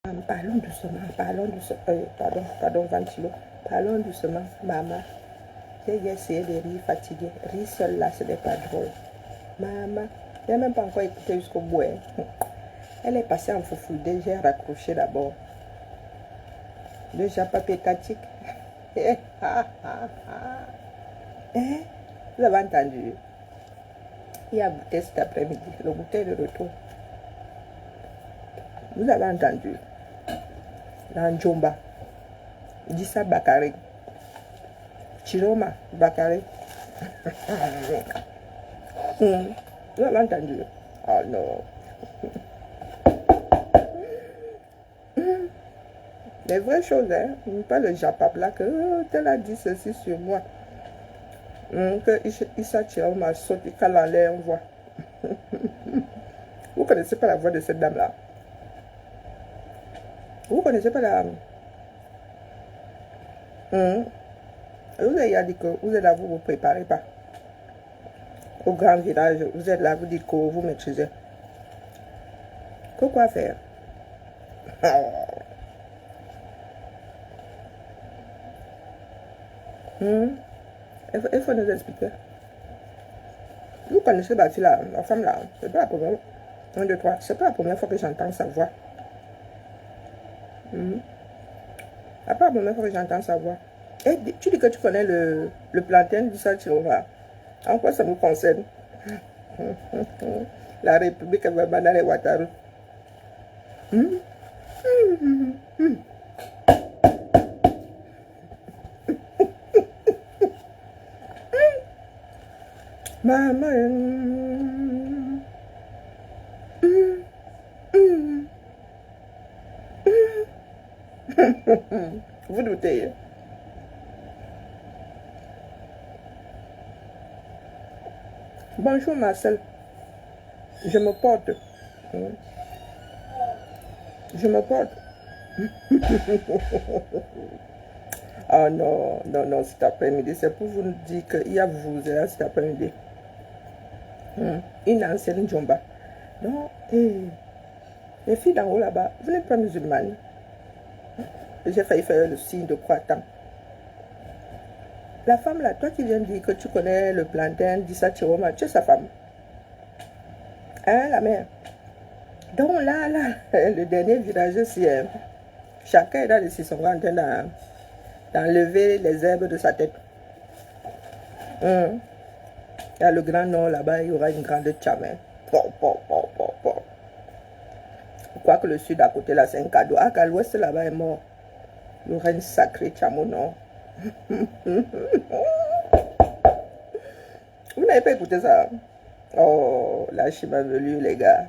Parlons doucement, parlons doucement. Pardon, ventilo. Parlons doucement, maman. J'ai essayé de rire fatigué. Rire seul là, ce n'est pas drôle. Maman, je n'ai même pas encore écouté jusqu'au bout. Elle est passée en foufoudé, j'ai raccroché d'abord. Le japa pétatique. Vous avez entendu? Il y a goûté cet après-midi, le goûter de retour. Vous avez entendu? Dans Djomba, Dissa Bakare, Chiroma Bakare. Vous avez entendu? Oh non. Les vraies choses, hein? Pas le japap là que tel a dit ceci sur moi. Que Issa Chiroma saute, il cale en l'air, on voit. Vous connaissez pas la voix de cette dame là? Vous connaissez pas la... Vous avez dit que vous êtes là, vous vous préparez pas. Au grand village, vous êtes là, vous dites que vous maîtrisez. Que quoi faire? Il faut nous expliquer. Vous connaissez la fille là, la femme là, c'est pas la première. 1, 2, 3, c'est pas la première fois que j'entends sa voix. C'est pas la première fois que j'entends sa voix. Et tu dis que tu connais le plantain du Saint-Chiroma. En quoi ça nous concerne? La République va banner les Ouattara. Maman. Vous doutez. Bonjour Marcel. Je me porte. Je me porte. Oh non, non, non, cet après-midi, c'est pour vous dire qu'il y a vous là cet après-midi. Une ancienne Djomba. Non, les filles d'en haut là-bas, vous n'êtes pas musulmanes. J'ai failli faire le signe de croix. La femme là, toi qui viens de dire que tu connais le plantain d'Issa Chiroma, tu es sa femme. Hein, la mère? Donc là, le dernier virage, c'est chacun est dans les 600 en train d'enlever les herbes de sa tête. Il y a le grand nord là-bas, il y aura une grande tchamé. Quoique le sud à côté là, c'est un cadeau. Ah, qu'à l'ouest là-bas est mort. Il y aura une sacrée tchamo, non? Vous n'avez pas écouté ça? Oh, là, je suis malvenu, les gars.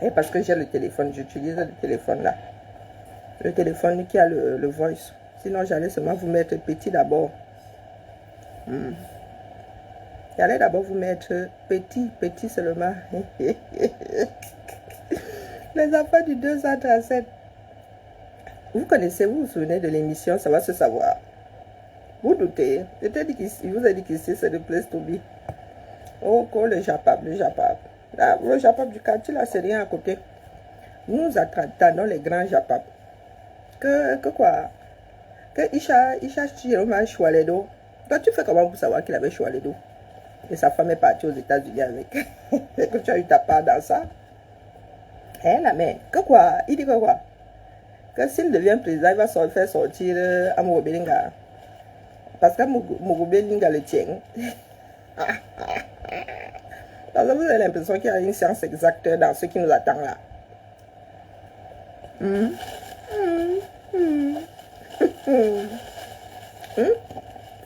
Et parce que j'ai le téléphone, j'utilise le téléphone là. Le téléphone qui a le voice. Sinon, j'allais seulement vous mettre petit d'abord. J'allais d'abord vous mettre petit seulement. Les enfants du 237. Vous connaissez, vous vous souvenez de l'émission, ça va se savoir. Vous doutez. Je vous ai dit qu'ici, c'est le place to be. Oh, le Japap. Là, le Japap du quartier, là, c'est rien à côté. Nous attendons les grands Japap. Que quoi? Que Isha Chiroma Choualedo. Toi, tu fais comment pour savoir qu'il avait Choualedo? Et sa femme est partie aux États-Unis avec. Et que tu as eu ta part dans ça? Hein, la mère? Que quoi? Il dit que quoi? Que s'il devient président, il va faire sortir Amogo Belinga. Parce qu'Amogo Belinga le tient. Parce que vous avez l'impression qu'il y a une science exacte dans ce qui nous attend là.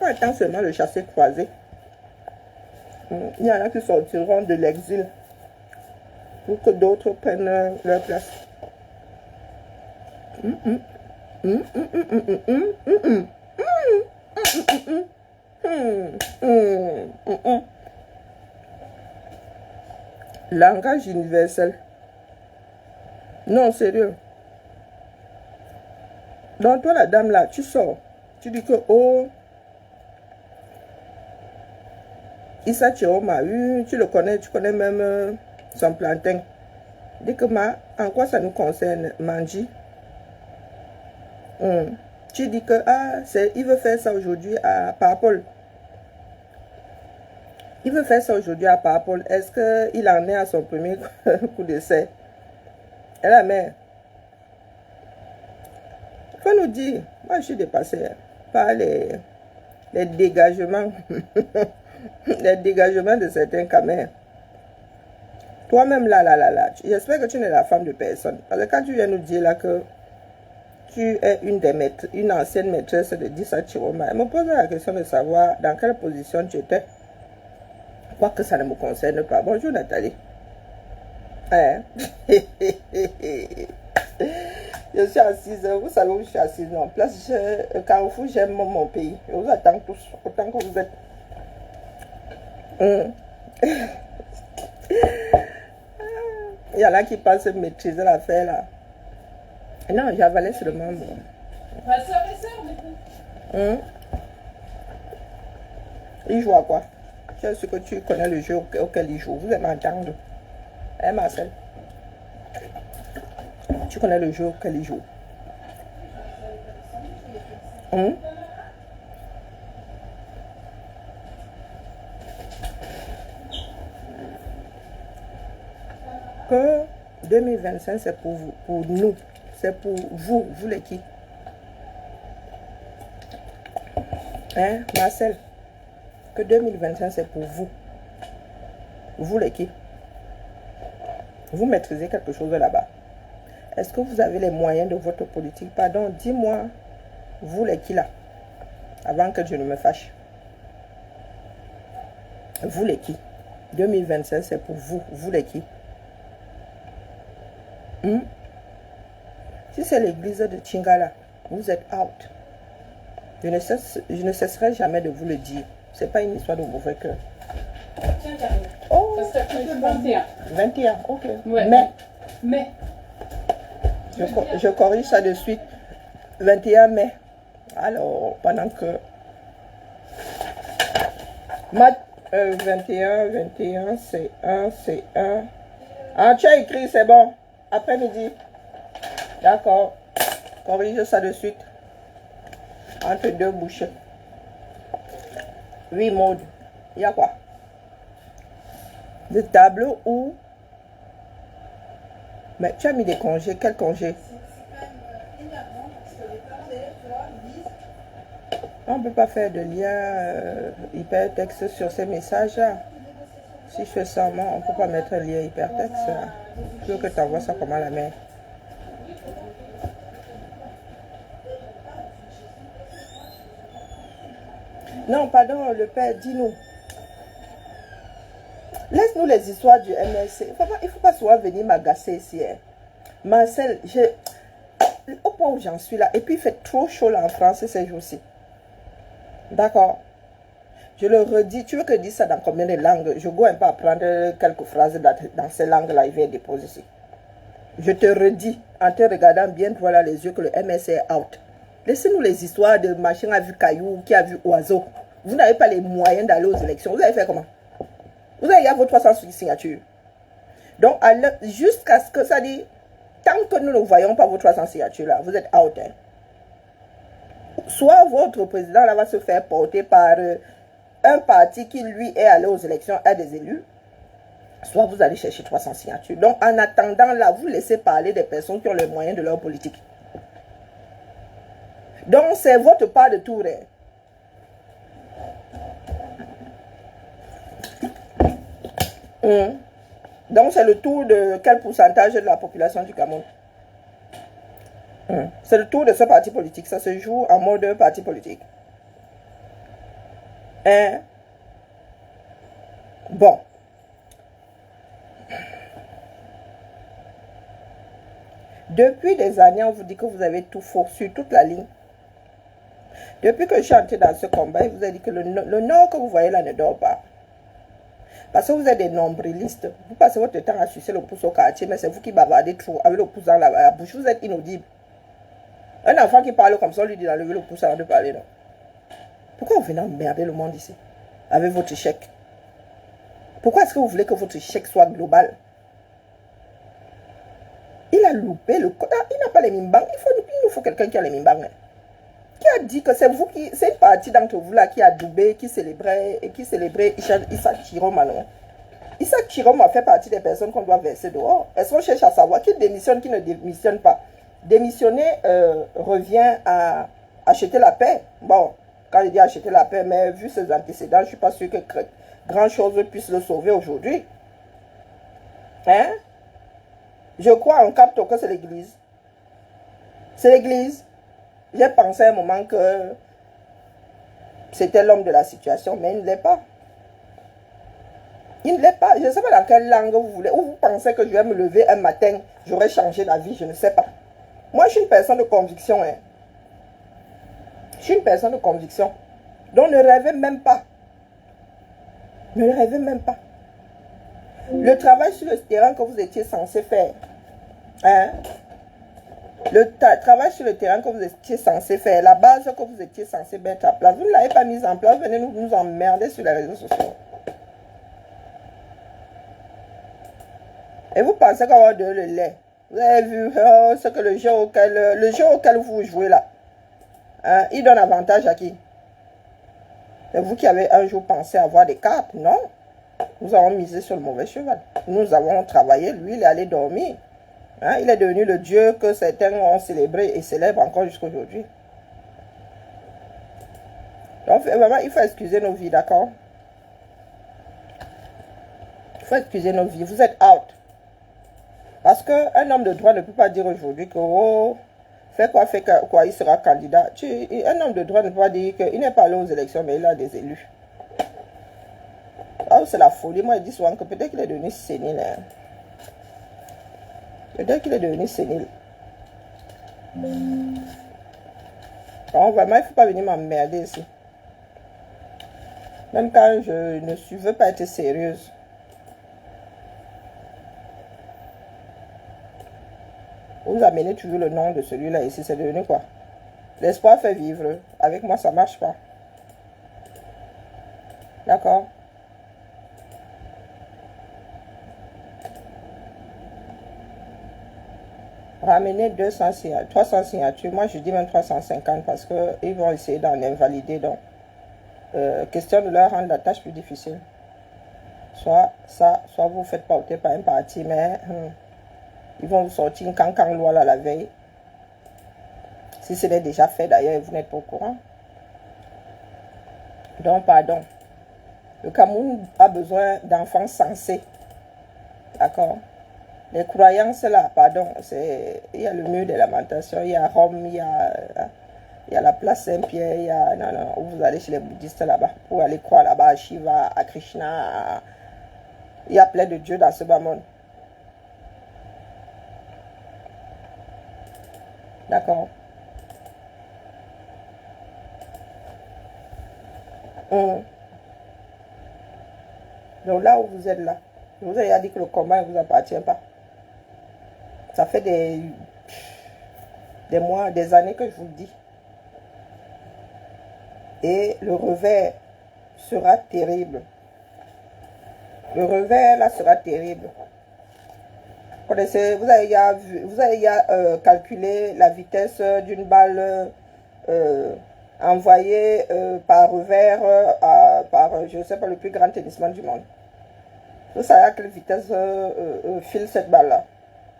On attend seulement le chassé croisé. Il y en a qui sortiront de l'exil pour que d'autres prennent leur place. Langage universel. Non, sérieux. Donc toi, la dame là, tu sors. Tu dis que, oh, Issa Chiroma, tu le connais, tu connais même son plantain. Dis que en quoi ça nous concerne, Manji? Tu dis que il veut faire ça aujourd'hui à Parapol. Il veut faire ça aujourd'hui à Parapol. Est-ce qu'il en est à son premier coup d'essai? Et la mère, il faut nous dire. Moi, je suis dépassée par les dégagements. Les dégagements de certains camères. Toi-même, là. J'espère que tu n'es la femme de personne. Parce que quand tu viens nous dire là que tu es une ancienne maîtresse de Dissa Chiroma, elle me pose la question de savoir dans quelle position tu étais. Quoique ça ne me concerne pas. Bonjour Nathalie. Hein? Je suis assise, vous savez où je suis assise, non? Place Carrefour, j'aime mon pays. Je vous attends tous, autant que vous êtes. Il y en a qui pensent maîtriser l'affaire là. Non, j'avalais seulement. Ma soeur et soeur, du coup. Il joue à quoi? Je sais que tu connais le jeu auquel il joue. Vous allez m'entendre. Hein, Marcel? Tu connais le jeu auquel il joue? Que 2025, c'est pour vous, pour nous. C'est pour vous, les qui? Hein, Marcel? Que 2025, c'est pour vous. Vous les qui? Vous maîtrisez quelque chose là-bas. Est-ce que vous avez les moyens de votre politique? Pardon, dis-moi, vous les qui là? Avant que je ne me fâche. Vous les qui? 2025, c'est pour vous. Vous les qui? Si c'est l'église de Chingala, vous êtes out. Je ne cesserai jamais de vous le dire. C'est pas une histoire de mauvais cœur. Tiens, j'arrive. Oh, Ça serait 21. 21, ok. Ouais. Mais. Je corrige ça de suite. 21 mai. Alors, pendant que... 21, c'est 1. Ah, tu as écrit, c'est bon. Après-midi. D'accord. Corrige ça de suite. Entre deux bouchées. Oui, Maud. Il y a quoi? Des tableaux où... Mais tu as mis des congés. Quel congé? On ne peut pas faire de lien hypertexte sur ces messages-là. Si je fais ça, moi, on ne peut pas mettre un lien hypertexte. Je veux que tu envoies ça comme à la main. Non, pardon, le père, dis-nous. Laisse-nous les histoires du MLC. Il ne faut pas souvent venir m'agacer ici. Hein. Marcel, au point où j'en suis là, et puis il fait trop chaud là en France ces jours-ci. D'accord. Je le redis, tu veux que je dise ça dans combien de langues? Je go un peu apprendre quelques phrases dans ces langues-là, il vient déposer ici. Je te redis, en te regardant bien droit dans les yeux, que le MLC est out. Laissez-nous les histoires de machin a vu caillou, qui a vu oiseau. Vous n'avez pas les moyens d'aller aux élections. Vous allez faire comment? Vous avez vos 300 signatures. Donc, jusqu'à ce que ça dit, tant que nous ne voyons pas vos 300 signatures là, vous êtes out. Hein. Soit votre président là va se faire porter par un parti qui lui est allé aux élections, a des élus, soit vous allez chercher 300 signatures. Donc, en attendant là, vous laissez parler des personnes qui ont les moyens de leur politique. Donc, c'est votre part de tour. Hein. Donc, c'est le tour de quel pourcentage de la population du Cameroun? C'est le tour de ce parti politique. Ça se joue en mode parti politique. Bon. Depuis des années, on vous dit que vous avez tout faux sur toute la ligne. Depuis que je suis entré dans ce combat, il vous a dit que le nord que vous voyez là ne dort pas. Parce que vous êtes des nombrilistes. Vous passez votre temps à sucer le pouce au quartier, mais c'est vous qui bavardez trop avec le pouce dans la bouche. Vous êtes inaudible. Un enfant qui parle comme ça, on lui dit d'enlever le pouce avant de parler. Non? Pourquoi vous venez emmerder le monde ici avec votre chèque? Pourquoi est-ce que vous voulez que votre chèque soit global? Il a loupé le quota. Il n'a pas les mimbang. Il nous faut quelqu'un qui a les mimbang. Qui a dit que c'est vous qui... C'est une partie d'entre vous là qui a doublé, qui célébrait Issa Chirom Manon. Issa Chirom a fait partie des personnes qu'on doit verser dehors. Est-ce qu'on cherche à savoir qui démissionne, qui ne démissionne pas? Démissionner revient à acheter la paix. Bon, quand je dis acheter la paix, mais vu ses antécédents, je ne suis pas sûr que grand chose puisse le sauver aujourd'hui. Hein? Je crois en capte que c'est l'église. C'est l'église. J'ai pensé à un moment que c'était l'homme de la situation, mais il ne l'est pas. Il ne l'est pas. Je ne sais pas dans quelle langue vous voulez. Ou vous pensez que je vais me lever un matin, j'aurai changé la vie, je ne sais pas. Moi, je suis une personne de conviction. Hein. Je suis une personne de conviction. Donc, ne rêvez même pas. Ne rêvez même pas. Le travail sur le terrain que vous étiez censé faire. Hein? Le travail sur le terrain que vous étiez censé faire. La base que vous étiez censé mettre en place. Vous ne l'avez pas mise en place. Vous venez nous emmerder sur les réseaux sociaux. Et vous pensez qu'on va donner le lait. Vous avez vu ce que le jeu auquel vous jouez là. Hein, il donne avantage à qui? C'est vous qui avez un jour pensé avoir des cartes, non? Nous avons misé sur le mauvais cheval. Nous avons travaillé, lui il est allé dormir. Hein, il est devenu le Dieu que certains ont célébré et célèbrent encore jusqu'à aujourd'hui. Donc vraiment, il faut excuser nos vies, d'accord? Il faut excuser nos vies. Vous êtes out. Parce qu'un homme de droit ne peut pas dire aujourd'hui que oh, fait quoi, il sera candidat. Un homme de droit ne peut pas dire qu'il n'est pas allé aux élections, mais il a des élus. Oh, c'est la folie. Moi, je dis souvent que peut-être qu'il est devenu sénile. Hein. Peut-être qu'il est devenu sénile. Donc, vraiment, il ne faut pas venir m'emmerder ici. Même quand je ne veux pas être sérieuse. Vous amenez toujours le nom de celui-là ici. C'est devenu quoi? L'espoir fait vivre. Avec moi, ça ne marche pas. D'accord? Ramener 200 signatures, 300 signatures. Moi, je dis même 350 parce qu'ils vont essayer d'en invalider. Donc, question de leur rendre la tâche plus difficile. Soit ça, soit vous faites porter par un parti, mais ils vont vous sortir une cancan loi là, la veille. Si ce n'est déjà fait d'ailleurs, vous n'êtes pas au courant. Donc, pardon. Le Cameroun a besoin d'enfants sensés. D'accord? Les croyances là, pardon, il y a le mur des lamentations, il y a Rome, il y a la place Saint-Pierre, il y a, non, vous allez chez les bouddhistes là-bas, pour aller croire là-bas à Shiva, à Krishna, il y a plein de dieux dans ce bas monde. D'accord? Donc là où vous êtes là, je vous ai dit que le combat ne vous appartient pas. Ça fait des mois, des années que je vous le dis. Et le revers sera terrible. Le revers là sera terrible. Vous avez calculé la vitesse d'une balle envoyée par revers par, je ne sais pas, le plus grand tennisman du monde. Vous savez à quelle vitesse file cette balle là.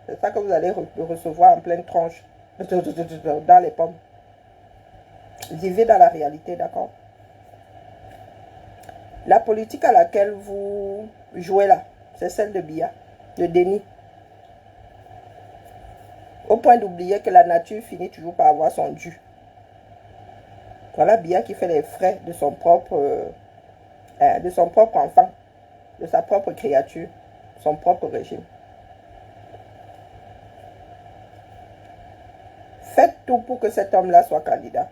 C'est ça que vous allez recevoir en pleine tronche, dans les pommes. Vivez dans la réalité, d'accord? La politique à laquelle vous jouez là, c'est celle de Biya, de déni. Au point d'oublier que la nature finit toujours par avoir son dû. Voilà Biya qui fait les frais de son propre enfant, de sa propre créature, son propre régime. Faites tout pour que cet homme-là soit candidat.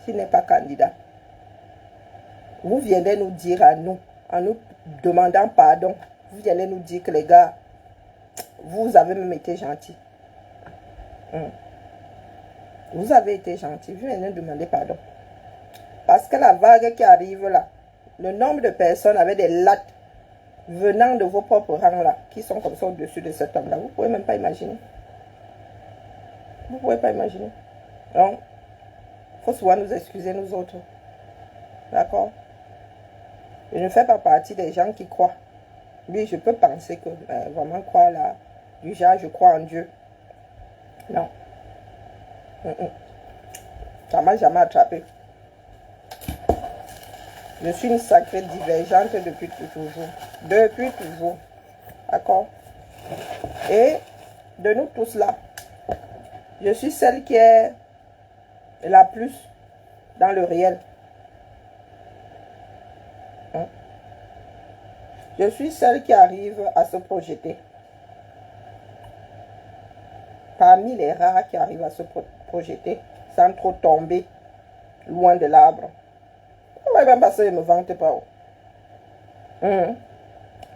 S'il n'est pas candidat, vous viendrez nous dire à nous, en nous demandant pardon, vous viendrez nous dire que les gars, vous avez même été gentils. Vous avez été gentils, vous viendrez nous demander pardon. Parce que la vague qui arrive là, le nombre de personnes avec des lattes venant de vos propres rangs là, qui sont comme ça au-dessus de cet homme-là, vous ne pouvez même pas imaginer. Vous ne pouvez pas imaginer. Donc, il faut souvent nous excuser, nous autres. D'accord? Je ne fais pas partie des gens qui croient. Oui, je peux penser que vraiment croire là, du genre, je crois en Dieu. Non. Ça m'a jamais attrapé. Je suis une sacrée divergente depuis toujours. Depuis toujours. D'accord? Et de nous tous là, je suis celle qui est la plus dans le réel. Je suis celle qui arrive à se projeter. Parmi les rares qui arrivent à se projeter sans trop tomber loin de l'arbre. Ouais, même parce que je ne me vante pas.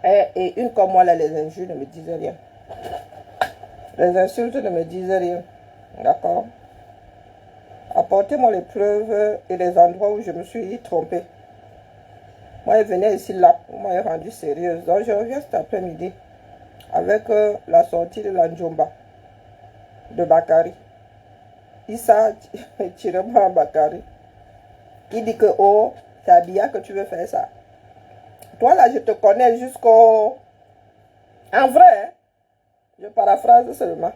Et une comme moi, là, les injures ne me disent rien. Les insultes ne me disent rien. D'accord? Apportez-moi les preuves et les endroits où je me suis trompée. Moi, je venais ici, là. Vous m'avez rendu sérieuse. Donc, je reviens cet après-midi avec la sortie de la Njomba de Bakari. Issa Chirema Bakari. Qui dit que, oh, c'est à Bia que tu veux faire ça. Toi, là, je te connais jusqu'au... En vrai, hein? Je paraphrase seulement.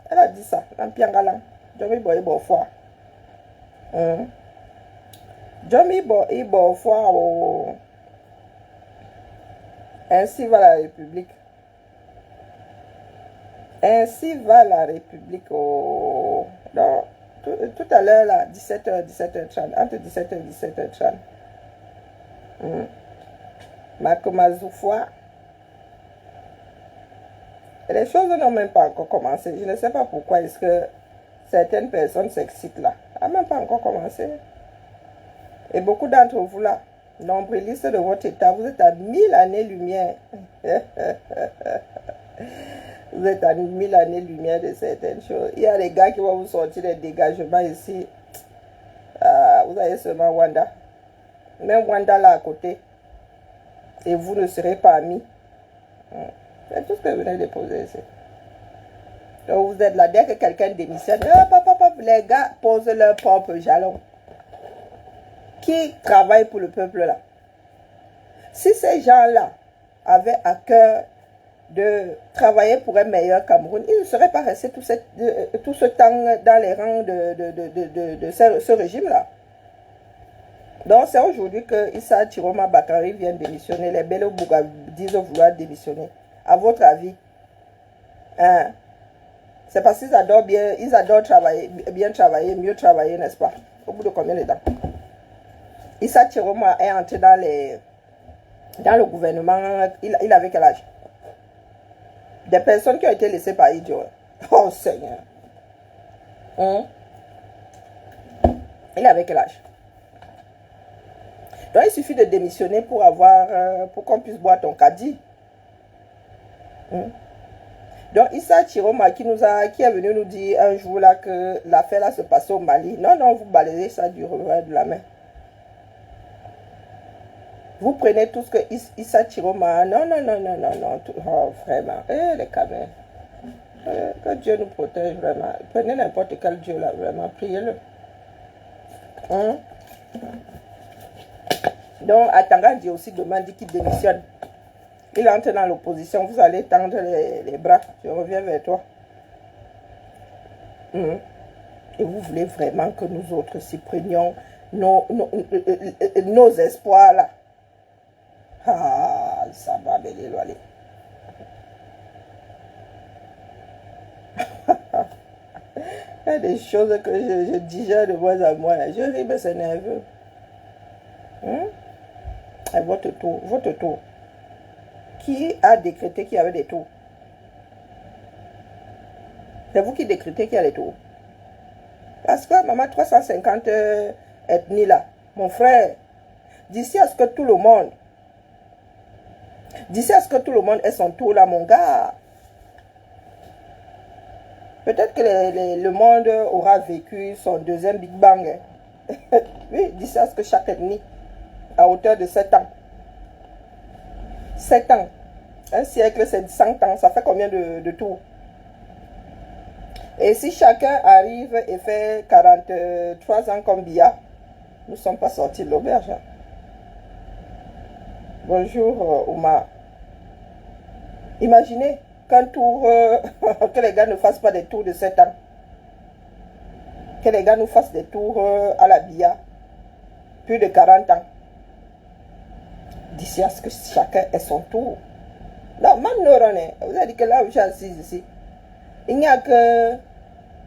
Elle a dit ça. L'ampiangalan. Jomi boy bo foi. Jomi boy bo foi au... Ainsi va la République. Ainsi va la République au... Non, tout à l'heure, là, 17h, 17h30. Entre 17h et 17h30. Makomazoufwa. Les choses n'ont même pas encore commencé. Je ne sais pas pourquoi est-ce que certaines personnes s'excitent là. Ça n'a même pas encore commencé. Et beaucoup d'entre vous là, nombrilistes de votre état, vous êtes à 1000 années-lumière. Vous êtes à 1000 années-lumière de certaines choses. Il y a des gars qui vont vous sortir des dégagements ici. Vous avez seulement Wanda. Même Wanda là à côté. Et vous ne serez pas amis. C'est tout ce que vous venez de poser ici. Donc vous êtes là, dès que quelqu'un démissionne, les gars posent leur propre jalon. Qui travaille pour le peuple là? Si ces gens-là avaient à cœur de travailler pour un meilleur Cameroun, ils ne seraient pas restés tout ce temps dans les rangs de ce régime-là. Donc c'est aujourd'hui que Issa Chiroma Bakari vient démissionner. Les Bello Bouga disent vouloir démissionner. À votre avis, hein? C'est parce qu'ils adorent travailler, bien travailler, mieux travailler, n'est-ce pas? Au bout de combien de temps? Issa Chiroma est entré dans le gouvernement. Il avait quel âge? Des personnes qui ont été laissées par idiot. Oh Seigneur. Il avait quel âge? Donc il suffit de démissionner pour qu'on puisse boire ton caddie. Donc Issa Chiroma qui est venu nous dire un jour là que l'affaire là se passait au Mali. Non, non, vous balayez ça du revers de la main. Vous prenez tout ce que Issa Chiroma... Non, non, non, non, non, non. Oh, vraiment. Les caméras. Que Dieu nous protège vraiment. Prenez n'importe quel Dieu là, vraiment. Priez-le. Donc, Atanga dit aussi demain, dit qu'il démissionne. Il entre dans l'opposition. Vous allez tendre les bras. Je reviens vers toi. Et vous voulez vraiment que nous autres s'y prenions nos espoirs là. Ah, ça va belle aller. Il y a des choses que je digère de moins en moins. Je ris, mais c'est nerveux. Et votre tour. Qui a décrété qu'il y avait des tours? C'est vous qui décrétez qu'il y a des tours. Parce que, maman, 350 ethnies là, mon frère, d'ici à ce que tout le monde ait son tour là, mon gars, peut-être que le monde aura vécu son deuxième Big Bang. Oui, d'ici à ce que chaque ethnie, à hauteur de 7 ans. 7 ans. Un siècle, c'est 100 ans. Ça fait combien de tours? Et si chacun arrive et fait 43 ans comme Bia, nous ne sommes pas sortis de l'auberge. Bonjour, Oumar. Imaginez qu'un tour, que les gars ne fassent pas des tours de 7 ans. Que les gars nous fassent des tours à la Bia. Plus de 40 ans. D'ici à ce que chacun ait son tour. Non, vous avez dit que là où je suis assise ici, il n'y a que...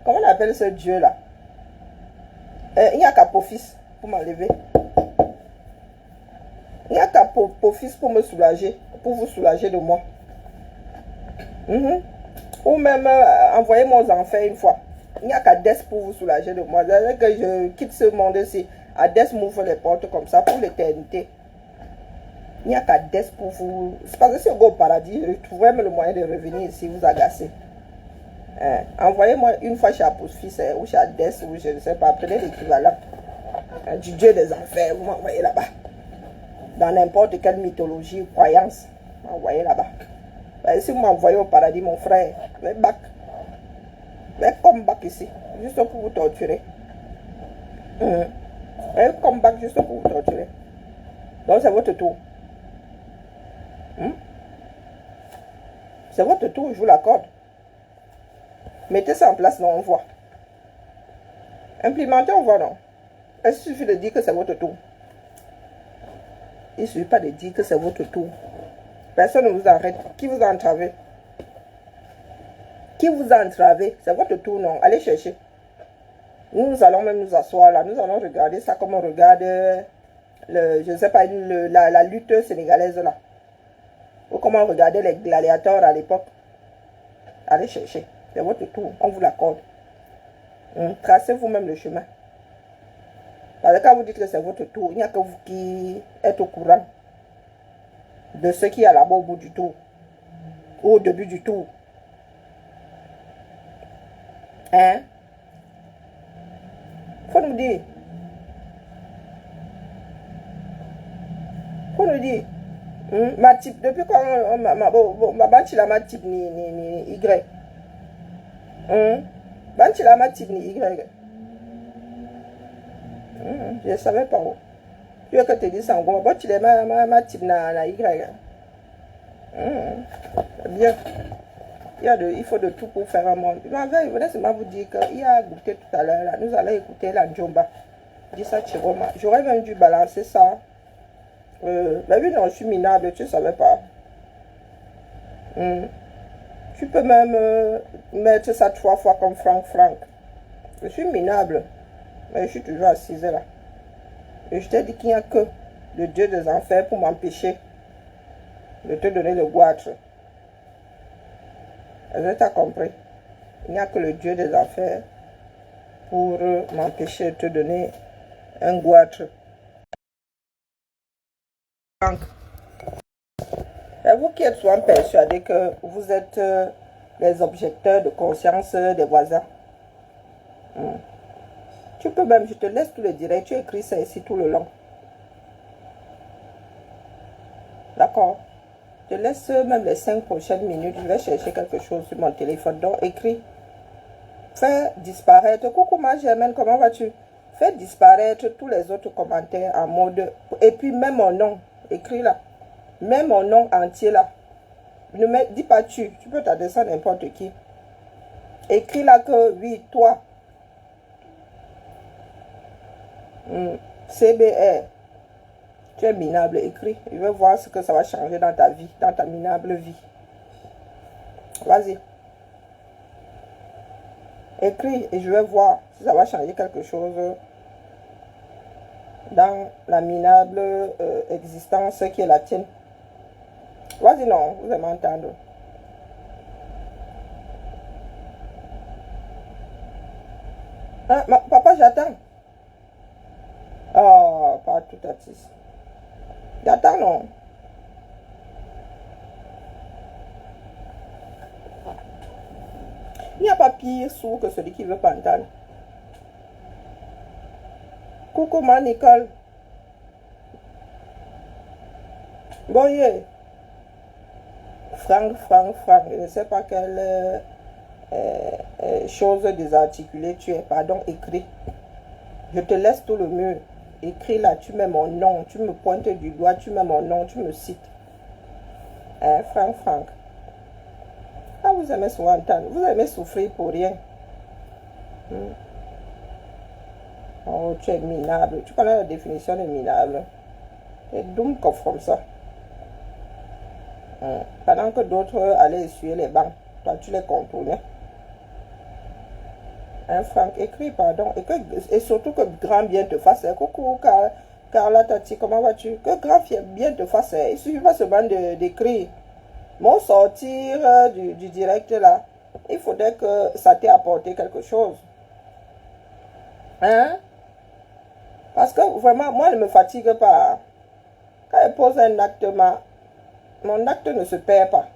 Comment on appelle ce Dieu-là? Il n'y a qu'Apophis pour m'enlever. Il n'y a qu'Apophis pour me soulager, pour vous soulager de moi. Ou même envoyez-moi aux enfers une fois. Il n'y a qu'Hadès pour vous soulager de moi. C'est-à-dire que je quitte ce monde-ci. Hades m'ouvre les portes comme ça pour l'éternité. Il n'y a qu'Hadès pour vous. C'est parce que si on go au paradis, je trouverai le moyen de revenir ici, vous agacer. Envoyez-moi une fois chez Apophis ou chez Hades, ou je ne sais pas, prenez l'équivalent du dieu des enfers, vous m'envoyez là-bas. Dans n'importe quelle mythologie ou croyance, vous m'envoyez là-bas. Si vous m'envoyez au paradis, mon frère, je vais back. Je vais come back ici, juste pour vous torturer. Je vais come back juste pour vous torturer. Donc c'est votre tour. C'est votre tour, je vous l'accorde. Mettez ça en place, non, on voit. Implémentez, on voit, non. Il suffit de dire que c'est votre tour. Il ne suffit pas de dire que c'est votre tour. Personne ne vous arrête. Qui vous a entravé? Qui vous a entravé? C'est votre tour, non. Allez chercher. Nous allons même nous asseoir là. Nous allons regarder ça comme on regarde, je ne sais pas, la lutte sénégalaise là. Ou comment on regardait les gladiateurs à l'époque. Allez chercher. C'est votre tour. On vous l'accorde. Tracez vous-même le chemin. Parce que quand vous dites que c'est votre tour, il n'y a que vous qui êtes au courant de ce qui est là-bas au bout du tour. Ou au début du tour. Hein? Faut nous dire. Faut nous dire. Ma type, depuis quand ma banque la ma type ni Y. Banque la ma type ni Y. Je ne savais pas où. Tu veux que te dise ça en gros. Bon, tu es ma type na Y. Bien. Il faut de tout pour faire un monde. Il venait seulement vous dire qu'il a goûté tout à l'heure. Nous allons écouter la Njomba. Dis ça, Chiroma. J'aurais même dû balancer ça. Mais oui, non, je suis minable, tu ne savais pas. Tu peux même mettre ça 3 fois comme Franck. Je suis minable. Mais je suis toujours assise là. Et je t'ai dit qu'il n'y a que le Dieu des enfers pour m'empêcher de te donner le goitre. Est-ce que tu as compris? Il n'y a que le Dieu des enfers pour m'empêcher de te donner un goitre. Et vous qui êtes souvent persuadés que vous êtes les objecteurs de conscience des voisins. Tu peux même, je te laisse tout le direct, tu écris ça ici tout le long. D'accord? Je te laisse même les 5 prochaines minutes, je vais chercher quelque chose sur mon téléphone. Donc écris. Fais disparaître. Coucou ma Germaine, comment vas-tu? Fais disparaître tous les autres commentaires en mode... Et puis même mon nom, écris là. Même mon nom entier là. Ne dis pas tu peux t'adresser à n'importe qui. Écris là que oui, toi. CBR. Tu es minable, écris. Je veux voir ce que ça va changer dans ta vie, dans ta minable vie. Vas-y. Écris et je vais voir si ça va changer quelque chose dans la minable existence qui est la tienne. Vas-y, non, vous allez m'entendre. Hein, papa, j'attends. Oh, pas tout à fait. J'attends, non. Il n'y a pas pire sourd que celui qui veut pas entendre. Coucou, ma Nicole. Bon, yeah. Franck. Je ne sais pas quel chose désarticulée, tu es, pardon, écris. Je te laisse tout le mur. Écris là, tu mets mon nom, tu me pointes du doigt, tu mets mon nom, tu me cites. Hein, Franck. Ah, vous aimez souvent entendre, vous aimez souffrir pour rien. Oh, tu es minable. Tu connais la définition de minable. Tu es doux comme ça. Pendant que d'autres allaient essuyer les bancs, toi tu les contournais. Hein, Franck, écris, pardon. Et surtout que grand bien te fasse. Coucou, Carla Tati, comment vas-tu? Que grand bien te fasse. Il ne suffit pas seulement d'écrire. Mon sortir du direct là, il faudrait que ça t'ait apporté quelque chose. Hein? Parce que vraiment, moi, je ne me fatigue pas. Quand elle pose un acte, mon acte ne se perd pas.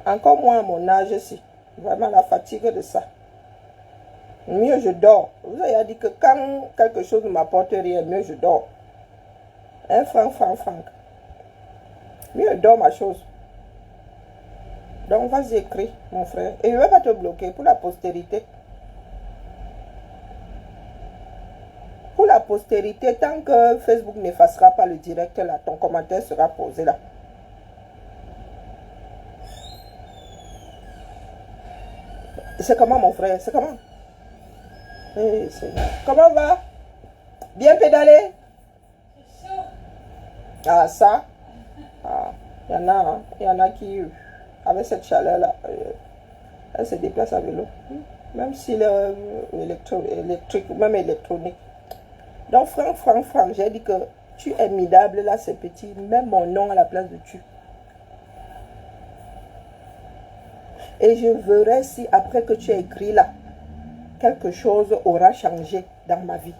Encore moins à mon âge ici. Vraiment la fatigue de ça. Mieux je dors. Vous avez dit que quand quelque chose ne m'apporte rien, mieux je dors. Hein, Franck. Mieux je dors ma chose. Donc vas-y, écris, mon frère. Et je ne vais pas te bloquer pour la postérité. Pour la postérité, tant que Facebook n'effacera pas le direct là, ton commentaire sera posé là. C'est comment mon frère? C'est comment? Hey, comment va? Bien pédalé? Ah ça? Ah, il y en a qui, avec cette chaleur-là, elle se déplace à vélo. Même s'il est électrique, même électronique. Donc Franck, j'ai dit que tu es minable là, c'est petit. Mets mon nom à la place de tu. Et je verrai si après que tu as écrit là, quelque chose aura changé dans ma vie.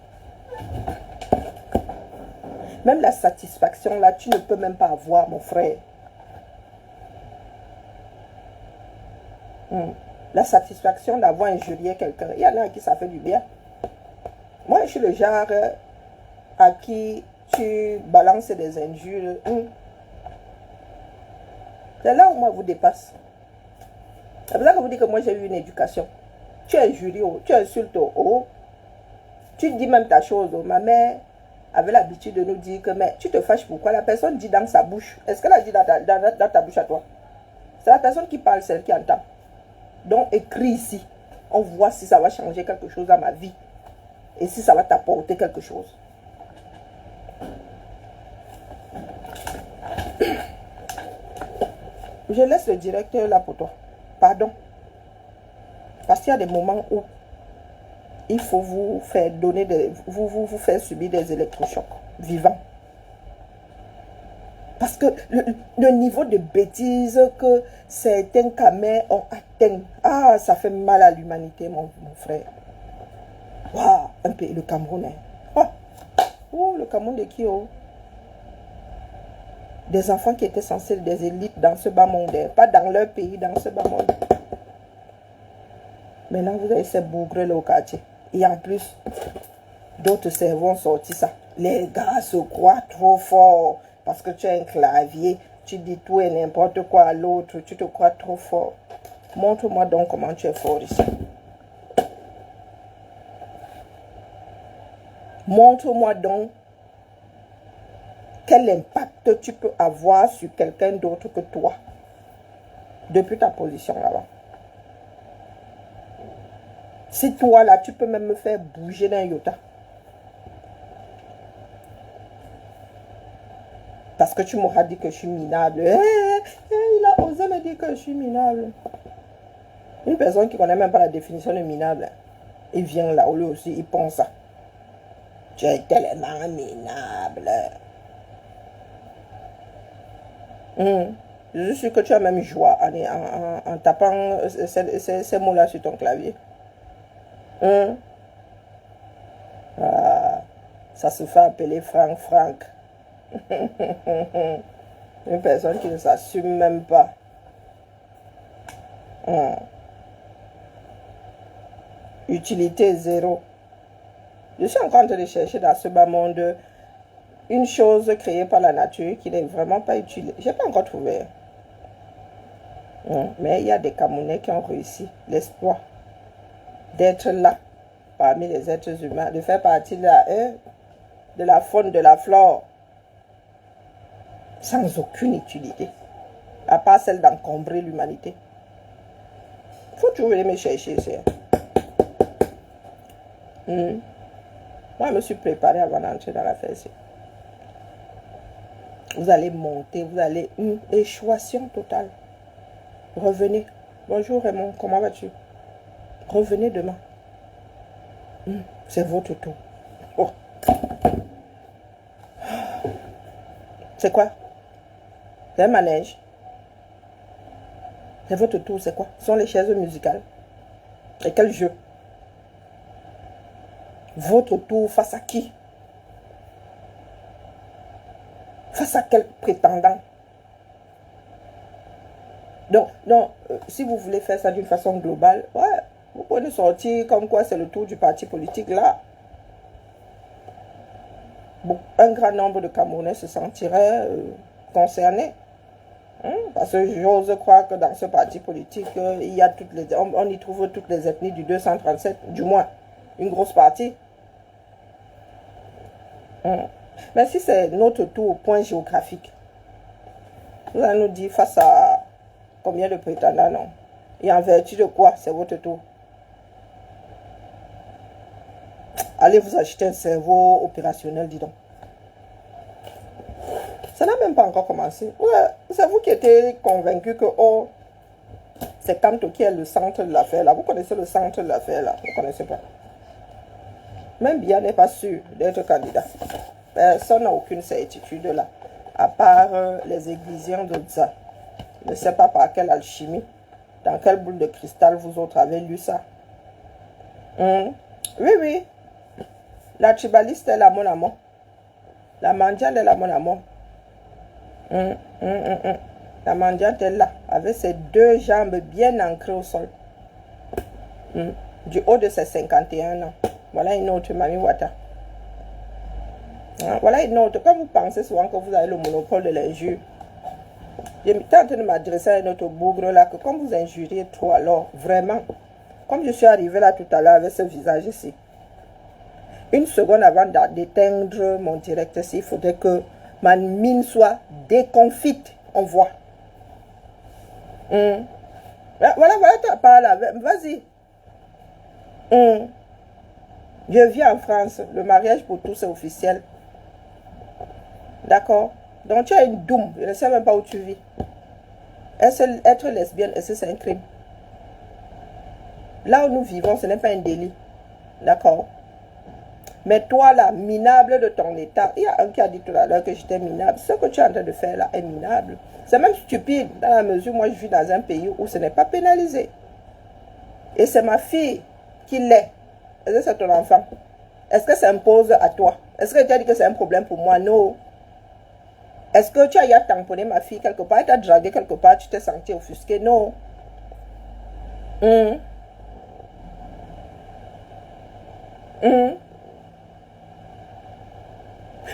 Même la satisfaction là, tu ne peux même pas avoir, mon frère. La satisfaction d'avoir injurié quelqu'un. Il y en a à qui ça fait du bien. Moi, je suis le genre à qui tu balances des injures. C'est là où moi vous dépasse. C'est pour ça que vous dites que moi j'ai eu une éducation. Tu injures, tu insultes, tu dis même ta chose. Ma mère avait l'habitude de nous dire que mais tu te fâches pourquoi? La personne dit dans sa bouche. Est-ce qu'elle a dit dans ta bouche à toi? C'est la personne qui parle, celle qui entend. Donc écris ici. On voit si ça va changer quelque chose dans ma vie. Et si ça va t'apporter quelque chose. Je laisse le directeur là pour toi. Pardon. Parce qu'il y a des moments où il faut vous faire donner vous faire subir des électrochocs vivants. Parce que le niveau de bêtises que certains camés ont atteint, ah, ça fait mal à l'humanité, mon frère. Waouh, un pays, le Cameroun. Oh, le Cameroun de qui, oh? Des enfants qui étaient censés être des élites dans ce bas monde, pas dans leur pays, dans ce bas monde. Maintenant, vous avez ces bougres là au quartier. Et en plus, d'autres cerveaux ont sorti ça. Les gars se croient trop forts parce que tu as un clavier. Tu dis tout et n'importe quoi à l'autre. Tu te crois trop fort. Montre-moi donc comment tu es fort ici. Montre-moi donc quel impact tu peux avoir sur quelqu'un d'autre que toi. Depuis ta position là-bas. Si toi là, tu peux même me faire bouger d'un iota. Parce que tu m'auras dit que je suis minable. Il a osé me dire que je suis minable. Une personne qui ne connaît même pas la définition de minable. Il vient là, lui aussi, il pense ça. Tu es tellement minable. Je suis sûr que tu as même joie en tapant ces mots-là sur ton clavier. Ah, ça se fait appeler Franck. Une personne qui ne s'assume même pas. Utilité zéro. Je suis en train de chercher dans ce bas monde une chose créée par la nature qui n'est vraiment pas utile. Je n'ai pas encore trouvé. Mais il y a des Camerounais qui ont réussi l'espoir d'être là, parmi les êtres humains, de faire partie de la faune, de la flore, sans aucune utilité, à part celle d'encombrer l'humanité. Il faut toujours venir me chercher, c'est. Moi, je me suis préparée avant d'entrer dans la fête. Vous allez monter, vous allez... échouation totale. Revenez. Bonjour Raymond, comment vas-tu? Revenez demain. C'est votre tour. Oh. C'est quoi? C'est un manège. C'est votre tour, c'est quoi? Ce sont les chaises musicales. Et quel jeu? Votre tour face à qui? Face à quel prétendant? Donc, si vous voulez faire ça d'une façon globale, ouais, vous pouvez sortir comme quoi c'est le tour du parti politique là. Bon, un grand nombre de Camerounais se sentiraient concernés. Parce que j'ose croire que dans ce parti politique, il y a on y trouve toutes les ethnies du 237, du moins une grosse partie. Mais si c'est notre tour au point géographique, vous allez nous dire face à combien de prétendants, non? Et en vertu de quoi c'est votre tour? Allez vous acheter un cerveau opérationnel, dis donc. Ça n'a même pas encore commencé. Ouais, c'est vous qui étiez convaincu que c'est Kanto qui est le centre de l'affaire là. Vous connaissez le centre de l'affaire là? Vous ne connaissez pas. Même Bia n'est pas sûr d'être candidat. Personne n'a aucune certitude là. À part les aiguillons de Dza. Je ne sais pas par quelle alchimie, dans quelle boule de cristal vous autres avez lu ça. Oui. La tribaliste est la mon amour. La mendiante est la mon amour. La mendiante est là, avec ses deux jambes bien ancrées au sol. Du haut de ses 51 ans. Voilà une autre Mami Wata. Voilà une autre. Quand vous pensez souvent que vous avez le monopole de l'injure, j'étais en train de m'adresser à un autre bougre là, que quand vous injuriez trop, alors vraiment, comme je suis arrivé là tout à l'heure avec ce visage ici, une seconde avant d'éteindre mon direct ici, il faudrait que ma mine soit déconfite. On voit. Voilà ta part là. Vas-y. Je vis en France. Le mariage pour tous est officiel. D'accord? Donc tu as une doum. Je ne sais même pas où tu vis. Être lesbienne, est-ce que c'est un crime? Là où nous vivons, ce n'est pas un délit. D'accord? Mais toi là, minable de ton état, il y a un qui a dit tout à l'heure que j'étais minable. Ce que tu es en train de faire là est minable. C'est même stupide dans la mesure où moi je vis dans un pays où ce n'est pas pénalisé. Et c'est ma fille qui l'est. Est-ce que c'est ton enfant? Est-ce que ça impose à toi? Est-ce que tu as dit que c'est un problème pour moi? Non. Est-ce que tu as tamponné ma fille quelque part? Tu as dragué quelque part? Tu t'es senti offusqué? Non.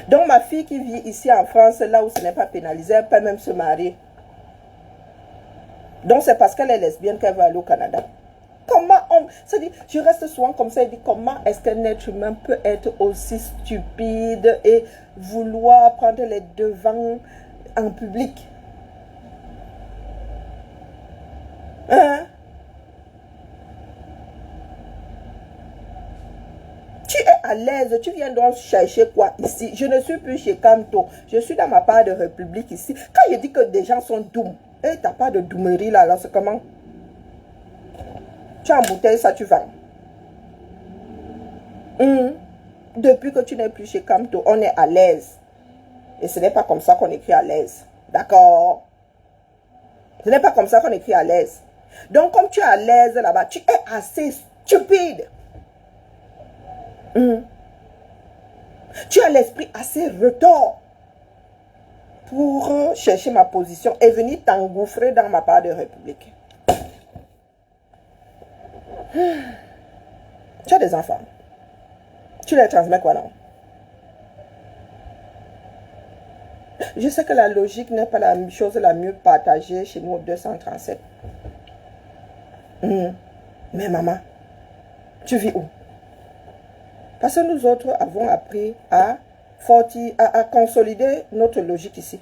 Donc ma fille qui vit ici en France, là où ce n'est pas pénalisé, elle peut même se marier. Donc c'est parce qu'elle est lesbienne qu'elle va aller au Canada. Comment on... C'est-à-dire, je reste souvent comme ça et dis comment est-ce qu'un être humain peut être aussi stupide et vouloir prendre les devants en public? Tu es à l'aise, tu viens donc chercher quoi ici? Je ne suis plus chez Kanto, je suis dans ma part de République ici. Quand je dis que des gens sont doux, et t'as pas de doumerie là, alors c'est comment? Tu as embouteillé ça, tu vends. Depuis que tu n'es plus chez Kanto, on est à l'aise. Et ce n'est pas comme ça qu'on écrit à l'aise. D'accord? Ce n'est pas comme ça qu'on écrit à l'aise. Donc comme tu es à l'aise là-bas, tu es assez stupide. Tu as l'esprit assez retors pour chercher ma position et venir t'engouffrer dans ma part de République. Tu as des enfants. Tu les transmets quoi, non? Je sais que la logique n'est pas la chose la mieux partagée chez nous au 237. Mais maman, tu vis où? Parce que nous autres avons appris à consolider notre logique ici.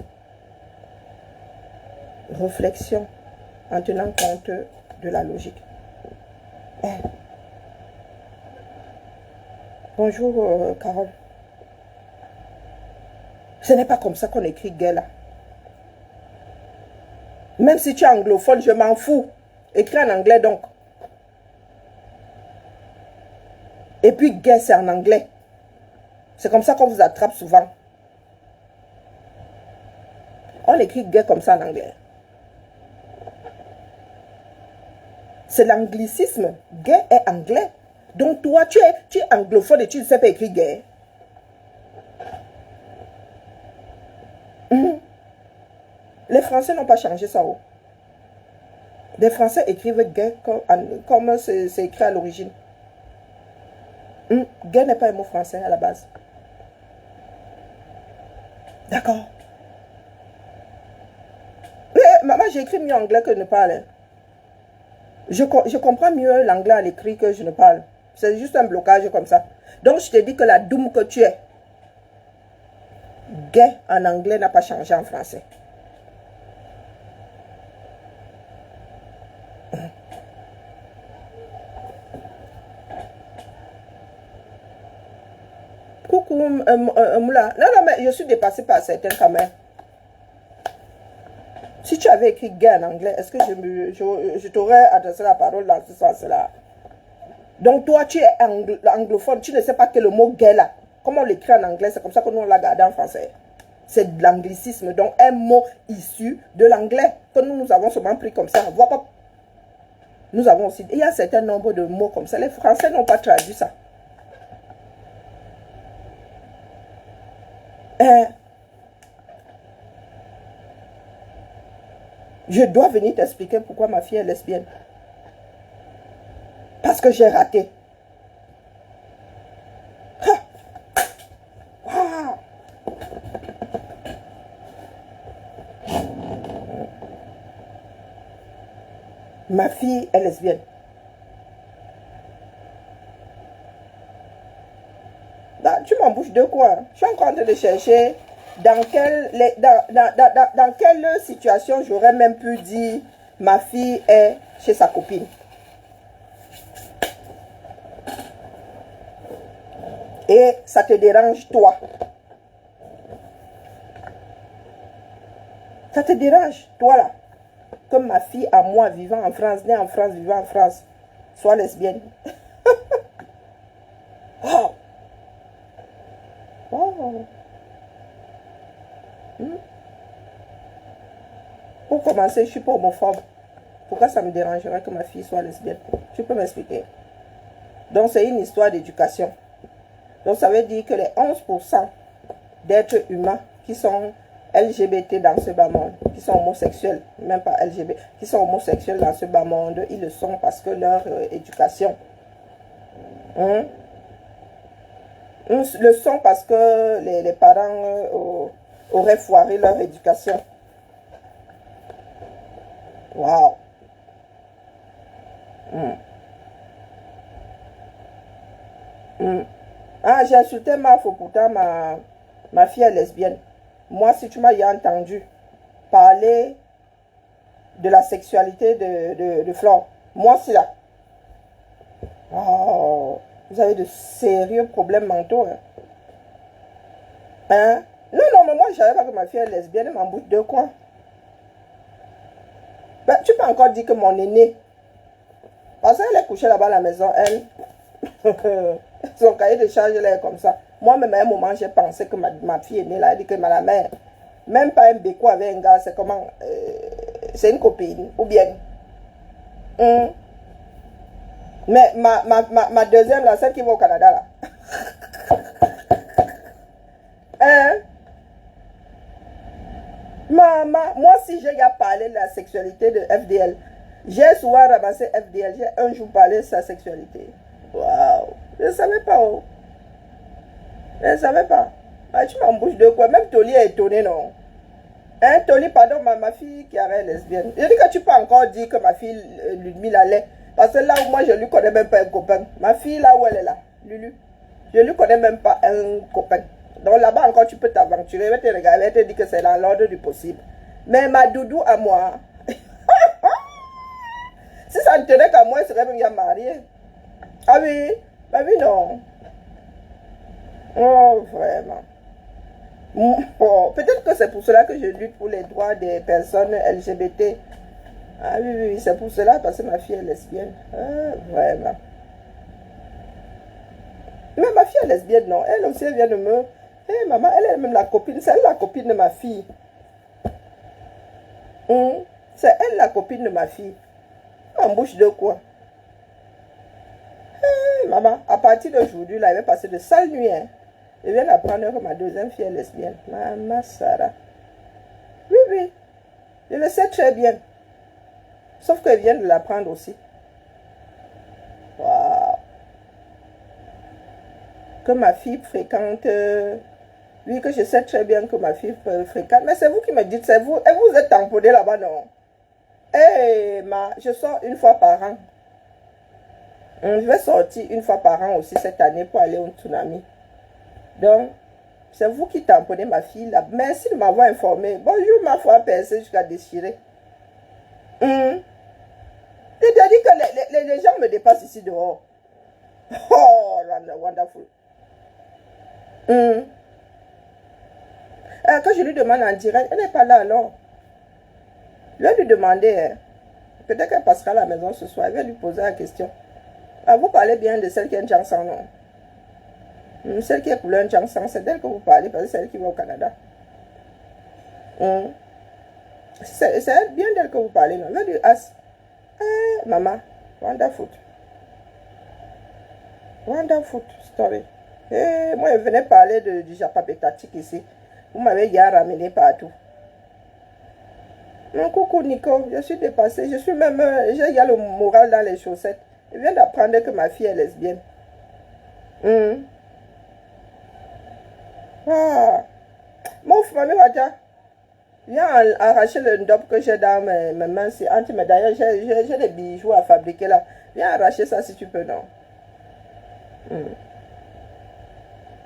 Réflexion en tenant compte de la logique. Bonjour Carole. Ce n'est pas comme ça qu'on écrit gay là. Même si tu es anglophone, je m'en fous. Écris en anglais donc. Et puis gay c'est en anglais. C'est comme ça qu'on vous attrape souvent. On écrit gay comme ça en anglais. C'est l'anglicisme. Gay est anglais. Donc toi, tu es anglophone et tu ne sais pas écrire gay. Les Français n'ont pas changé ça. Les Français écrivent gay comme c'est écrit à l'origine. Gay n'est pas un mot français à la base. D'accord. Mais maman, j'écris mieux anglais que ne parle. Je comprends mieux l'anglais à l'écrit que je ne parle. C'est juste un blocage comme ça. Donc, je te dis que la doum que tu es, gay en anglais n'a pas changé en français. Coucou, Moula. Non, mais je suis dépassée par certains quand même. Si tu avais écrit gay en anglais, est-ce que je t'aurais adressé la parole dans ce sens-là? Donc toi, tu es anglophone, tu ne sais pas que le mot gay là, comment on l'écrit en anglais, c'est comme ça que nous on l'a gardé en français. C'est de l'anglicisme, donc un mot issu de l'anglais, que nous avons seulement pris comme ça. Vois pas. Nous avons aussi, il y a un certain nombre de mots comme ça, les Français n'ont pas traduit ça. Je dois venir t'expliquer pourquoi ma fille est lesbienne. Parce que j'ai raté. Wow. Ma fille est lesbienne. Bah, tu m'embouches de quoi? Je suis en train de chercher dans quelle situation j'aurais même pu dire ma fille est chez sa copine. Et ça te dérange, toi. Ça te dérange, toi là, que ma fille à moi, vivant en France, née en France, vivant en France, soit lesbienne. Wow. Wow. Pour commencer, je ne suis pas homophobe. Pourquoi ça me dérangerait que ma fille soit lesbienne? Tu peux m'expliquer? Donc, c'est une histoire d'éducation. Donc, ça veut dire que les 11% d'êtres humains qui sont LGBT dans ce bas monde, qui sont homosexuels, même pas LGBT, qui sont homosexuels dans ce bas monde, ils le sont parce que leur éducation. Le sont parce que les parents auraient foiré leur éducation. Wow. Ah, j'ai insulté Mafo, pourtant ma fille est lesbienne. Moi, si tu m'as entendu parler de la sexualité de Flore, moi c'est là. Oh, vous avez de sérieux problèmes mentaux. Hein? Non, mais moi je savais pas que ma fille est lesbienne, elle m'embouche de quoi? Ben, tu peux encore dire que mon aîné, parce qu'elle est couchée là-bas à la maison, elle, son cahier de charge, elle est comme ça. Moi-même, à un moment, j'ai pensé que ma fille est née là, elle dit que ma mère, même pas un béco avec un gars, c'est comment, c'est une copine, ou bien. Mais ma deuxième, là, celle qui va au Canada, là. Moi, si j'ai parlé de la sexualité de FDL, j'ai souvent ramassé FDL, j'ai un jour parlé de sa sexualité. Waouh, je ne savais pas. Oh. Je ne savais pas. Ah, tu m'embouches de quoi? Même Toli est étonné, non? Toli, pardon, ma fille qui est lesbienne. Je dis que tu peux encore dire que ma fille, Ludmilla, Parce que là où moi, je lui connais même pas un copain. Ma fille, là où elle est là, Lulu, je lui connais même pas un copain. Donc là-bas encore, tu peux t'aventurer. Elle va te regarder, elle te dit que c'est dans l'ordre du possible. Mais ma doudou à moi, si ça ne tenait qu'à moi, elle serait même bien mariée. Ah oui, bah oui, non. Oh, vraiment. Oh, peut-être que c'est pour cela que je lutte pour les droits des personnes LGBT. Ah oui, oui, c'est pour cela, parce que ma fille est lesbienne. Ah, vraiment. Mais ma fille est lesbienne, non. Elle aussi, elle vient de me... Hé, maman, elle est même la copine. C'est elle la copine de ma fille. C'est elle la copine de ma fille. En bouche de quoi? Hé, maman, à partir d'aujourd'hui, là, elle va passer de sales nuits, hein. Je viens d'apprendre que ma deuxième fille est lesbienne. Maman Sarah. Oui, oui. Je le sais très bien. Sauf qu'elle vient de l'apprendre aussi. Waouh. Que ma fille fréquente... oui, que je sais très bien que ma fille fréquente. Mais c'est vous qui me dites, c'est vous. Et vous êtes tamponné là-bas, non? Eh, je sors une fois par an. Je vais sortir une fois par an aussi cette année pour aller au tsunami. Donc, c'est vous qui tamponnez ma fille là. Merci de m'avoir informé. Bonjour, ma foi percée jusqu'à déchirer. Je t'ai dit que les gens me dépassent ici dehors. Oh, wonderful. Quand je lui demande en direct, elle n'est pas là alors. Je vais lui demander, peut-être qu'elle passera à la maison ce soir, je vais lui poser la question. Ah, vous parlez bien de celle qui est un Jansan, non? Celle qui est couleur Jansan, c'est d'elle que vous parlez, parce que c'est elle qui va au Canada. C'est bien d'elle que vous parlez, non? Je vais lui ask. Maman, wonderful. Wonderful story. Moi, je venais parler du japapétatique ici. Vous m'avez déjà ramené partout. Non, coucou Nico, je suis dépassée. Je suis même, j'ai le moral dans les chaussettes. Je viens d'apprendre que ma fille est lesbienne. Ah. Mon frère, viens arracher le ndop que j'ai dans mes mains. D'ailleurs, j'ai des bijoux à fabriquer là. Viens arracher ça si tu peux, non?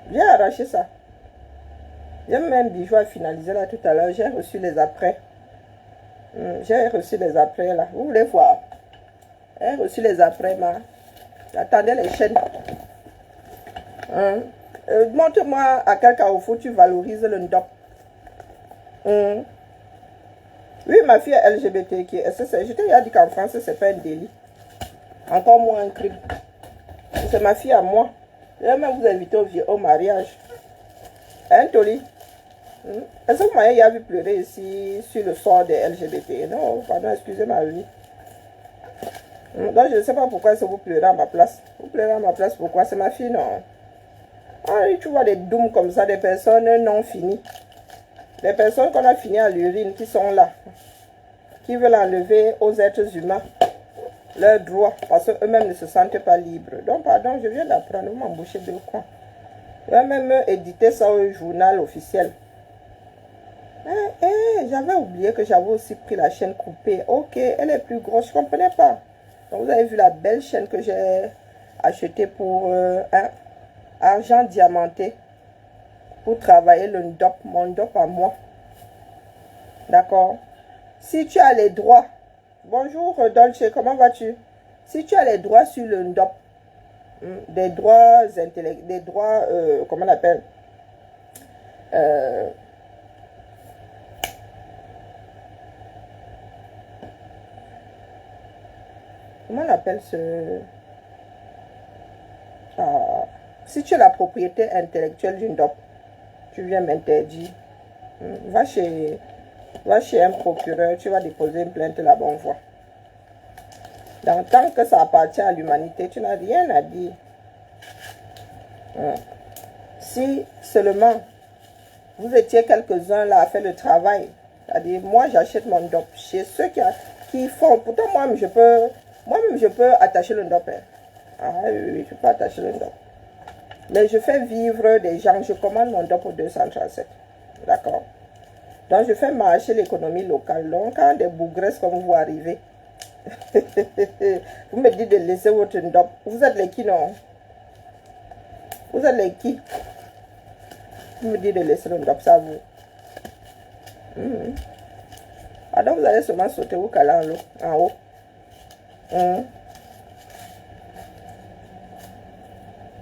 Viens arracher ça. J'ai même bijoux à finaliser là tout à l'heure. J'ai reçu les après. J'ai reçu les après là. Vous voulez voir? J'ai reçu les après, ma. Attendez les chaînes. Montre-moi à quel carrefour tu valorises le ndop. Oui, ma fille est LGBTQ. Je t'ai déjà dit qu'en France, c'est pas un délit. Encore moins un crime. C'est ma fille à moi. Je vais même vous inviter au mariage. Hein, Toli? Est-ce que vous m'avez vu pleurer ici sur le sort des LGBT? Non, pardon, excusez ma vie. Donc, je ne sais pas pourquoi vous pleurez à ma place. Vous pleurez à ma place, pourquoi? C'est ma fille, non? Ah, tu vois des dooms comme ça, des personnes non finies. Des personnes qu'on a fini à l'urine qui sont là. Qui veulent enlever aux êtres humains leurs droits parce qu'eux-mêmes ne se sentent pas libres. Donc, pardon, je viens d'apprendre, vous m'embauchez de quoi? Je vais même éditer ça au journal officiel. J'avais oublié que j'avais aussi pris la chaîne coupée. Ok, elle est plus grosse, je ne comprenais pas. Donc, vous avez vu la belle chaîne que j'ai achetée pour argent diamanté. Pour travailler le ndop, mon ndop à moi. D'accord? Si tu as les droits, bonjour Dolce, comment vas-tu? Si tu as les droits sur le ndop, des droits intellectuels, des droits, comment on appelle? Comment on appelle ce... si tu as la propriété intellectuelle du ndop, tu viens m'interdire. Va chez un procureur, tu vas déposer une plainte là-bas, on voit. Donc, tant que ça appartient à l'humanité, tu n'as rien à dire. Si seulement vous étiez quelques-uns là à faire le travail, c'est-à-dire, moi j'achète mon ndop chez ceux qui font. Pourtant, moi-même je peux attacher le ndop. Ah oui, je peux attacher le ndop. Mais je fais vivre des gens, je commande mon ndop au 237. D'accord? Donc, je fais marcher l'économie locale. Donc, quand des bougresses comme vous arrivez, Vous me dites de laisser votre ndop. Vous êtes les qui, non? Vous êtes les qui? Vous me dites de laisser le ndop, ça vous. Ah, donc vous allez seulement sauter au câlin en haut.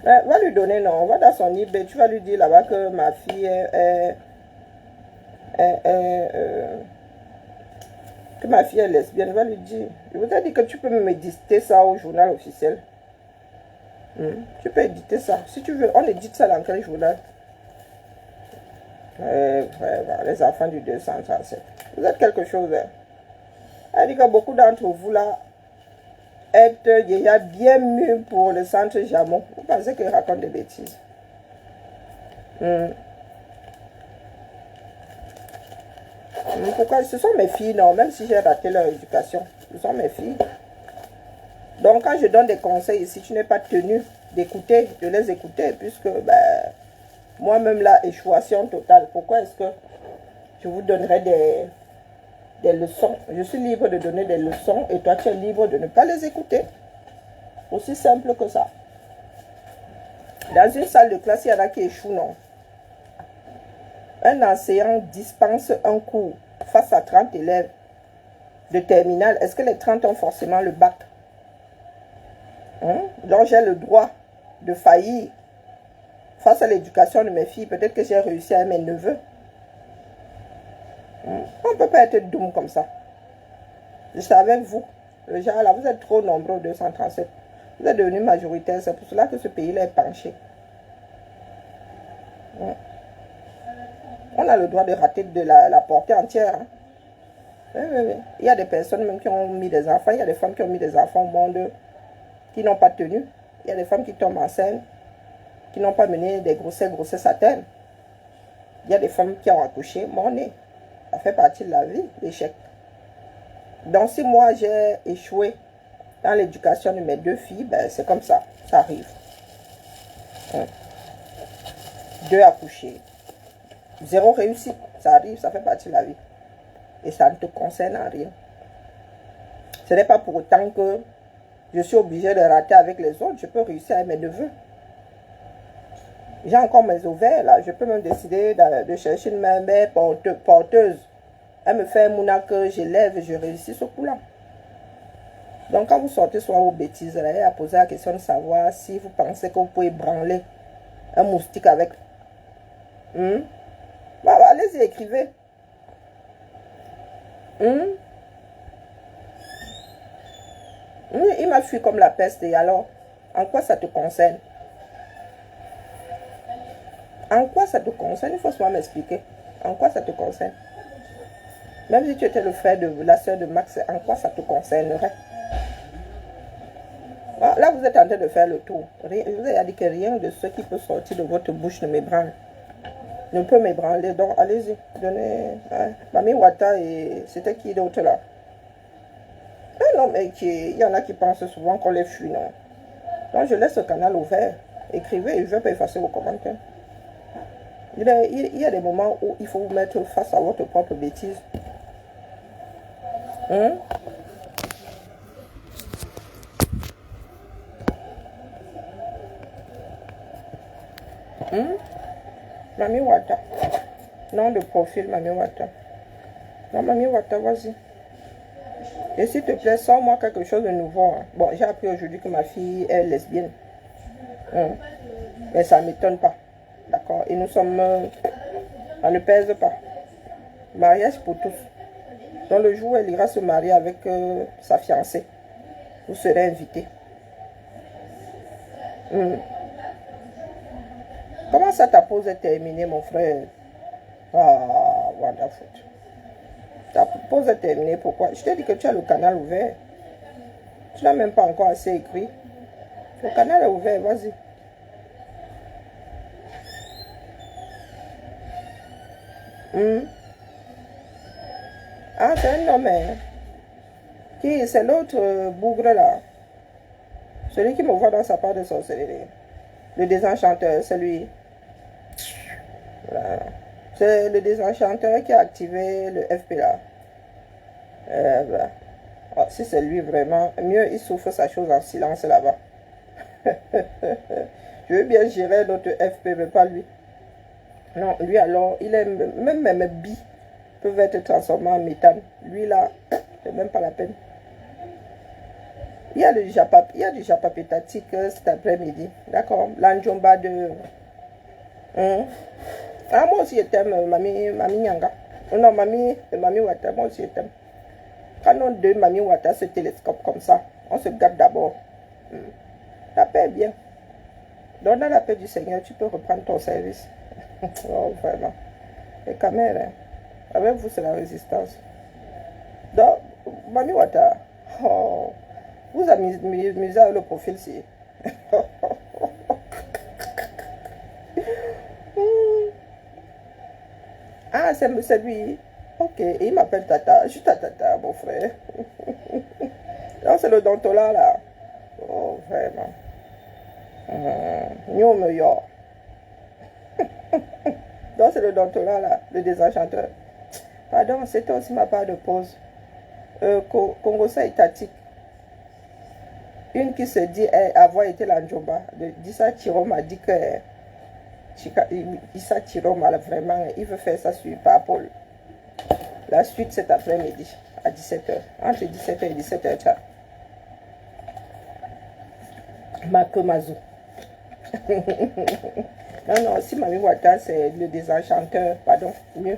Va lui donner, non, va dans son eBay, tu vas lui dire là-bas que ma fille que ma fille est lesbienne, va lui dire. Je vous ai dit que tu peux me éditer ça au journal officiel. Tu peux éditer ça. Si tu veux, on édite ça dans quel journal? Les enfants du 237. Vous êtes quelque chose. Hein? Elle dit que beaucoup d'entre vous là êtes déjà bien mieux pour le centre Jamon. Vous pensez qu'il raconte des bêtises? Pourquoi? Ce sont mes filles, non, même si j'ai raté leur éducation. Ce sont mes filles. Donc, quand je donne des conseils ici, tu n'es pas tenu d'écouter, de les écouter, puisque moi-même, là, échouation totale. Pourquoi est-ce que je vous donnerai des leçons? Je suis libre de donner des leçons et toi, tu es libre de ne pas les écouter. Aussi simple que ça. Dans une salle de classe, il y en a qui échouent, non? Un enseignant dispense un cours face à 30 élèves de terminale. Est-ce que les 30 ont forcément le bac? Donc j'ai le droit de faillir face à l'éducation de mes filles. Peut-être que j'ai réussi à mes neveux. On ne peut pas être doux comme ça. Je suis avec vous. Le genre là, vous êtes trop nombreux, 237. Vous êtes devenus majoritaires. C'est pour cela que ce pays-là est penché. On a le droit de rater de la portée entière. Hein. Oui. Il y a des personnes même qui ont mis des enfants. Il y a des femmes qui ont mis des enfants au monde qui n'ont pas tenu. Il y a des femmes qui tombent enceintes, qui n'ont pas mené des grossesses à terme. Il y a des femmes qui ont accouché, mornées. Ça fait partie de la vie, l'échec. Donc si moi j'ai échoué dans l'éducation de mes deux filles, c'est comme ça, ça arrive. 2 accouchés, 0 réussite, ça arrive, ça fait partie de la vie. Et ça ne te concerne en rien. Ce n'est pas pour autant que je suis obligée de rater avec les autres. Je peux réussir avec mes neveux. J'ai encore mes ovaires là. Je peux même décider de chercher une mère porteuse. Elle me fait un mouna que j'élève et je réussis ce coup-là. Donc quand vous sortez soit vos bêtises, là, elle a posé la question de savoir si vous pensez que vous pouvez branler un moustique avec. Allez-y, écrivez. Il m'a fui comme la peste. Et alors, en quoi ça te concerne? En quoi ça te concerne? Il faut souvent m'expliquer. En quoi ça te concerne? Même si tu étais le frère de la soeur de Max, en quoi ça te concernerait? Là, vous êtes en train de faire le tour. Je vous ai dit que rien de ce qui peut sortir de votre bouche ne m'ébranle. Ne peut m'ébranler. Donc, allez-y. Donnez. Mami Wata et c'était qui d'autre là? Non, mais il y en a qui pensent souvent qu'on les fuit, non? Donc, je laisse le canal ouvert. Écrivez et je vais pas effacer vos commentaires. Il y a des moments où il faut vous mettre face à votre propre bêtise. Mami Wata. Nom de profil, Mami Wata. Non, Mami Wata, vas-y. Et s'il te plaît, sors-moi quelque chose de nouveau. Hein. Bon, j'ai appris aujourd'hui que ma fille est lesbienne. Mais ça ne m'étonne pas. D'accord. Et nous sommes... on ne pèse pas. Mariage pour tous. Dans le jour où elle ira se marier avec sa fiancée, vous serez invités. Comment ça, ta pause est terminée, mon frère? Ah, wonderful. Ta pause est terminée, pourquoi? Je t'ai dit que tu as le canal ouvert. Tu n'as même pas encore assez écrit. Le canal est ouvert, vas-y. Ah, c'est un homme, hein? Qui? C'est l'autre bougre là. Celui qui me voit dans sa part de sorcellerie. Le désenchanteur, c'est lui. Voilà. C'est le désenchanteur qui a activé le FP là. Voilà. Oh, si c'est lui vraiment, mieux il souffre sa chose en silence là-bas. Je veux bien gérer notre FP, mais pas lui. Non, lui alors, il est même bi peuvent être transformés en méthane. Lui là, c'est même pas la peine. Il y a du japa pétatique cet après-midi. D'accord. L'anjomba de. Ah, moi aussi je t'aime, mamie Nyanga. Non, mamie Wata, moi aussi je t'aime. Quand on deux mamie Wata se télescope comme ça, on se garde d'abord. La paix est bien. Donc dans la paix du Seigneur, tu peux reprendre ton service. Oh, vraiment. Et quand même, hein, avec vous, c'est la résistance. Donc, mamie Wata, oh, vous amusez avec le profil-ci. Ah, c'est lui. Ok, il m'appelle Tata. Je suis ta Tata, mon frère. Non, c'est le Dantola, là. Oh, vraiment. Yo. Donc, c'est le Dantola, là, le désenchanteur. Pardon, c'était aussi ma part de pause. Congosa étatique. Une qui se dit avoir été l'Anjoba. Dissa Chiro m'a dit que Issa Chiro m'a vraiment, il veut faire ça sur Paul. La suite cet après-midi à 17h. Entre 17h et 17h. Makomazu. Non, si Mami Wata, c'est le désenchanteur. Pardon, mieux.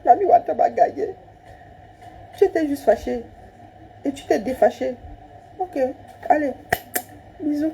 Mami Wata m'a gagné. Tu étais juste fâché. Et tu t'es défâché. Ok, allez, bisous.